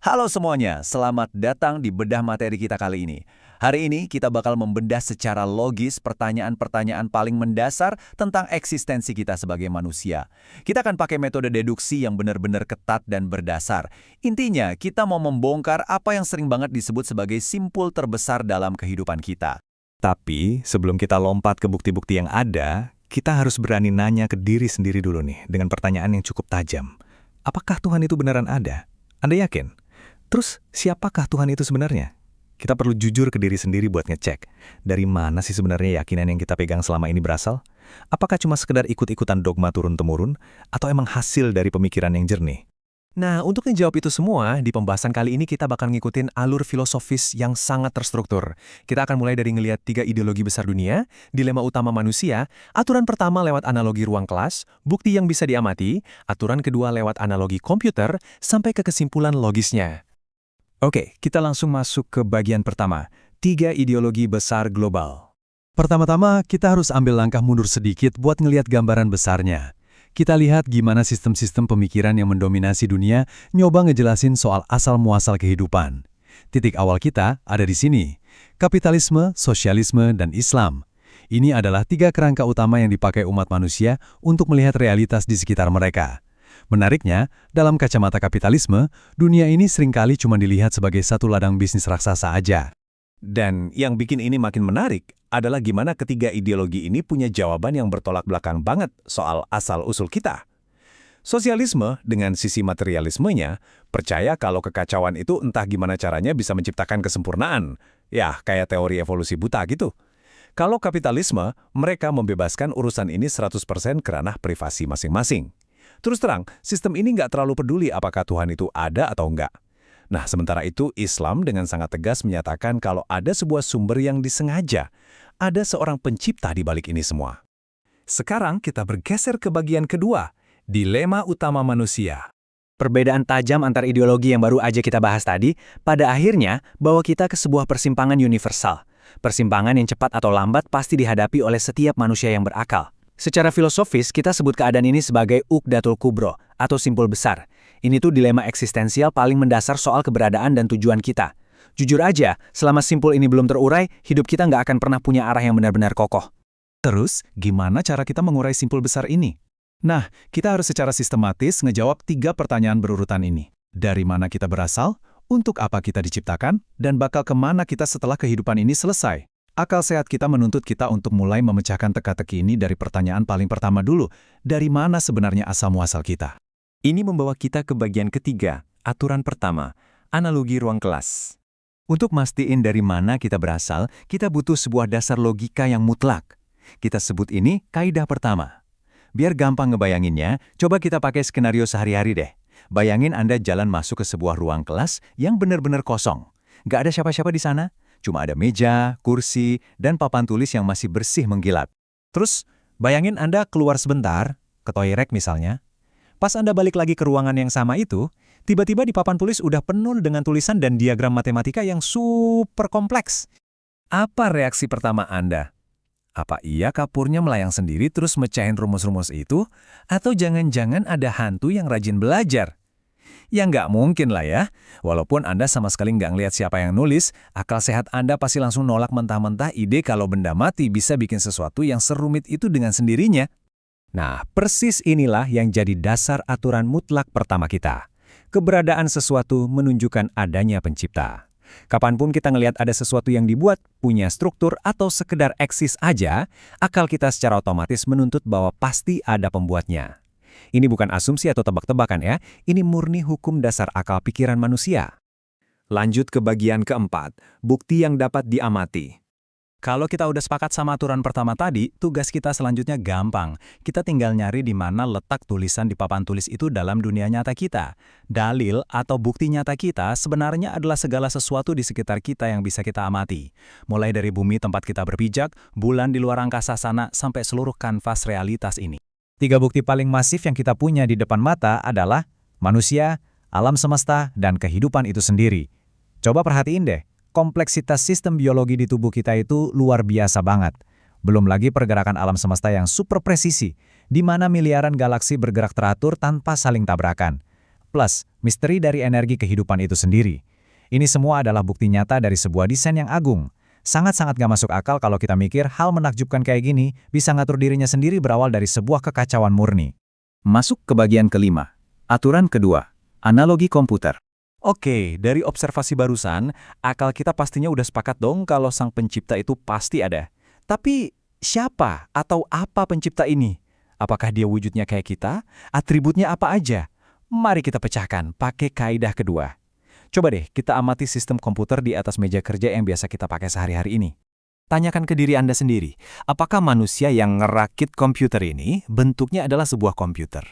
Halo semuanya, selamat datang di bedah materi kita kali ini. Hari ini kita bakal membedah secara logis pertanyaan-pertanyaan paling mendasar tentang eksistensi kita sebagai manusia. Kita akan pakai metode deduksi yang benar-benar ketat dan berdasar. Intinya, kita mau membongkar apa yang sering banget disebut sebagai simpul terbesar dalam kehidupan kita. Tapi, sebelum kita lompat ke bukti-bukti yang ada, kita harus berani nanya ke diri sendiri dulu nih, dengan pertanyaan yang cukup tajam. Apakah Tuhan itu beneran ada? Anda yakin? Terus, siapakah Tuhan itu sebenarnya? Kita perlu jujur ke diri sendiri buat ngecek. Dari mana sih sebenarnya keyakinan yang kita pegang selama ini berasal? Apakah cuma sekedar ikut-ikutan dogma turun-temurun? Atau emang hasil dari pemikiran yang jernih? Nah, untuk menjawab itu semua, di pembahasan kali ini kita bakal ngikutin alur filosofis yang sangat terstruktur. Kita akan mulai dari ngelihat 3 ideologi besar dunia, dilema utama manusia, aturan pertama lewat analogi ruang kelas, bukti yang bisa diamati, aturan kedua lewat analogi komputer, sampai ke kesimpulan logisnya. Oke, kita langsung masuk ke bagian pertama, 3 ideologi besar global. Pertama-tama, kita harus ambil langkah mundur sedikit buat ngelihat gambaran besarnya. Kita lihat gimana sistem-sistem pemikiran yang mendominasi dunia nyoba ngejelasin soal asal-muasal kehidupan. Titik awal kita ada di sini, kapitalisme, sosialisme, dan Islam. Ini adalah 3 kerangka utama yang dipakai umat manusia untuk melihat realitas di sekitar mereka. Menariknya, dalam kacamata kapitalisme, dunia ini seringkali cuma dilihat sebagai satu ladang bisnis raksasa aja. Dan yang bikin ini makin menarik adalah gimana ketiga ideologi ini punya jawaban yang bertolak belakang banget soal asal-usul kita. Sosialisme dengan sisi materialismenya percaya kalau kekacauan itu entah gimana caranya bisa menciptakan kesempurnaan. Ya, kayak teori evolusi buta gitu. Kalau kapitalisme, mereka membebaskan urusan ini 100% ke ranah privasi masing-masing. Terus terang, sistem ini nggak terlalu peduli apakah Tuhan itu ada atau enggak. Nah, sementara itu Islam dengan sangat tegas menyatakan kalau ada sebuah sumber yang disengaja, ada seorang pencipta di balik ini semua. Sekarang kita bergeser ke bagian kedua, dilema utama manusia. Perbedaan tajam antar ideologi yang baru aja kita bahas tadi, pada akhirnya bawa kita ke sebuah persimpangan universal. Persimpangan yang cepat atau lambat pasti dihadapi oleh setiap manusia yang berakal. Secara filosofis, kita sebut keadaan ini sebagai Uqdatul Kubro, atau simpul besar. Ini tuh dilema eksistensial paling mendasar soal keberadaan dan tujuan kita. Jujur aja, selama simpul ini belum terurai, hidup kita nggak akan pernah punya arah yang benar-benar kokoh. Terus, gimana cara kita mengurai simpul besar ini? Nah, kita harus secara sistematis ngejawab 3 pertanyaan berurutan ini. Dari mana kita berasal, untuk apa kita diciptakan, dan bakal kemana kita setelah kehidupan ini selesai. Akal sehat kita menuntut kita untuk mulai memecahkan teka-teki ini dari pertanyaan paling pertama dulu. Dari mana sebenarnya asal-muasal kita? Ini membawa kita ke bagian ketiga, aturan pertama, analogi ruang kelas. Untuk mastiin dari mana kita berasal, kita butuh sebuah dasar logika yang mutlak. Kita sebut ini kaidah pertama. Biar gampang ngebayanginnya, coba kita pakai skenario sehari-hari deh. Bayangin Anda jalan masuk ke sebuah ruang kelas yang benar-benar kosong. Nggak ada siapa-siapa di sana. Cuma ada meja, kursi, dan papan tulis yang masih bersih mengkilat. Terus, bayangin Anda keluar sebentar, ke toilet misalnya. Pas Anda balik lagi ke ruangan yang sama itu, tiba-tiba di papan tulis udah penuh dengan tulisan dan diagram matematika yang super kompleks. Apa reaksi pertama Anda? Apa iya kapurnya melayang sendiri terus mecahin rumus-rumus itu? Atau jangan-jangan ada hantu yang rajin belajar? Ya nggak mungkin lah ya. Walaupun Anda sama sekali nggak ngelihat siapa yang nulis, akal sehat Anda pasti langsung nolak mentah-mentah ide kalau benda mati bisa bikin sesuatu yang serumit itu dengan sendirinya. Nah, persis inilah yang jadi dasar aturan mutlak pertama kita. Keberadaan sesuatu menunjukkan adanya pencipta. Kapanpun kita ngelihat ada sesuatu yang dibuat, punya struktur, atau sekedar eksis aja, akal kita secara otomatis menuntut bahwa pasti ada pembuatnya. Ini bukan asumsi atau tebak-tebakan ya, ini murni hukum dasar akal pikiran manusia. Lanjut ke bagian keempat, bukti yang dapat diamati. Kalau kita udah sepakat sama aturan pertama tadi, tugas kita selanjutnya gampang. Kita tinggal nyari di mana letak tulisan di papan tulis itu dalam dunia nyata kita. Dalil atau bukti nyata kita sebenarnya adalah segala sesuatu di sekitar kita yang bisa kita amati. Mulai dari bumi tempat kita berpijak, bulan di luar angkasa sana, sampai seluruh kanvas realitas ini. 3 bukti paling masif yang kita punya di depan mata adalah manusia, alam semesta, dan kehidupan itu sendiri. Coba perhatiin deh, kompleksitas sistem biologi di tubuh kita itu luar biasa banget. Belum lagi pergerakan alam semesta yang super presisi, di mana miliaran galaksi bergerak teratur tanpa saling tabrakan. misteri dari energi kehidupan itu sendiri. Ini semua adalah bukti nyata dari sebuah desain yang agung. Sangat-sangat gak masuk akal kalau kita mikir hal menakjubkan kayak gini bisa ngatur dirinya sendiri berawal dari sebuah kekacauan murni. Masuk ke bagian kelima. Aturan kedua. Analogi komputer. Oke, dari observasi barusan, akal kita pastinya udah sepakat dong kalau sang pencipta itu pasti ada. Tapi siapa atau apa pencipta ini? Apakah dia wujudnya kayak kita? Atributnya apa aja? Mari kita pecahkan pakai kaidah kedua. Coba deh kita amati sistem komputer di atas meja kerja yang biasa kita pakai sehari-hari ini. Tanyakan ke diri Anda sendiri, apakah manusia yang ngerakit komputer ini bentuknya adalah sebuah komputer?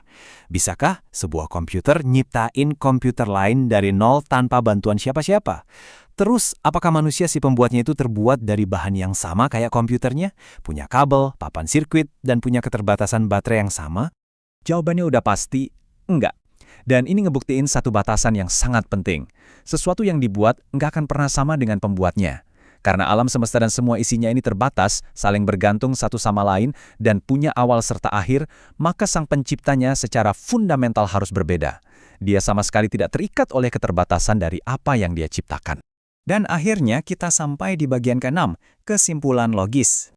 Bisakah sebuah komputer nyiptain komputer lain dari nol tanpa bantuan siapa-siapa? Terus, apakah manusia si pembuatnya itu terbuat dari bahan yang sama kayak komputernya? Punya kabel, papan sirkuit, dan punya keterbatasan baterai yang sama? Jawabannya udah pasti enggak. Dan ini ngebuktiin satu batasan yang sangat penting. Sesuatu yang dibuat nggak akan pernah sama dengan pembuatnya. Karena alam semesta dan semua isinya ini terbatas, saling bergantung satu sama lain, dan punya awal serta akhir, maka sang penciptanya secara fundamental harus berbeda. Dia sama sekali tidak terikat oleh keterbatasan dari apa yang dia ciptakan. Dan akhirnya kita sampai di bagian ke-6, kesimpulan logis.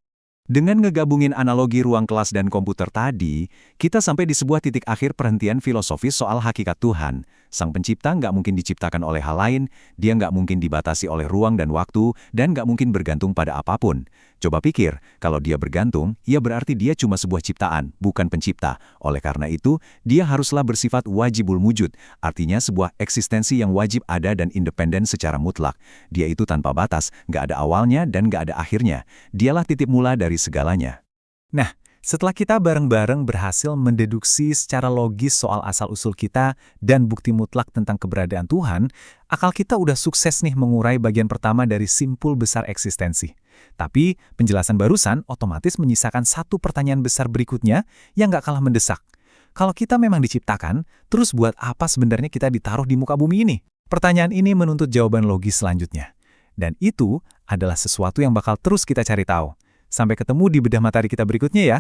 Dengan ngegabungin analogi ruang kelas dan komputer tadi, kita sampai di sebuah titik akhir perhentian filosofis soal hakikat Tuhan. Sang pencipta nggak mungkin diciptakan oleh hal lain, dia nggak mungkin dibatasi oleh ruang dan waktu, dan nggak mungkin bergantung pada apapun. Coba pikir, kalau dia bergantung, ya berarti dia cuma sebuah ciptaan, bukan pencipta. Oleh karena itu, dia haruslah bersifat wajibul wujud, artinya sebuah eksistensi yang wajib ada dan independen secara mutlak. Dia itu tanpa batas, nggak ada awalnya dan nggak ada akhirnya. Dialah titik mula dari segalanya. Nah, setelah kita bareng-bareng berhasil mendeduksi secara logis soal asal-usul kita dan bukti mutlak tentang keberadaan Tuhan, akal kita udah sukses nih mengurai bagian pertama dari simpul besar eksistensi. Tapi, penjelasan barusan otomatis menyisakan satu pertanyaan besar berikutnya yang gak kalah mendesak. Kalau kita memang diciptakan, terus buat apa sebenarnya kita ditaruh di muka bumi ini? Pertanyaan ini menuntut jawaban logis selanjutnya. Dan itu adalah sesuatu yang bakal terus kita cari tahu. Sampai ketemu di bedah matahari kita berikutnya ya.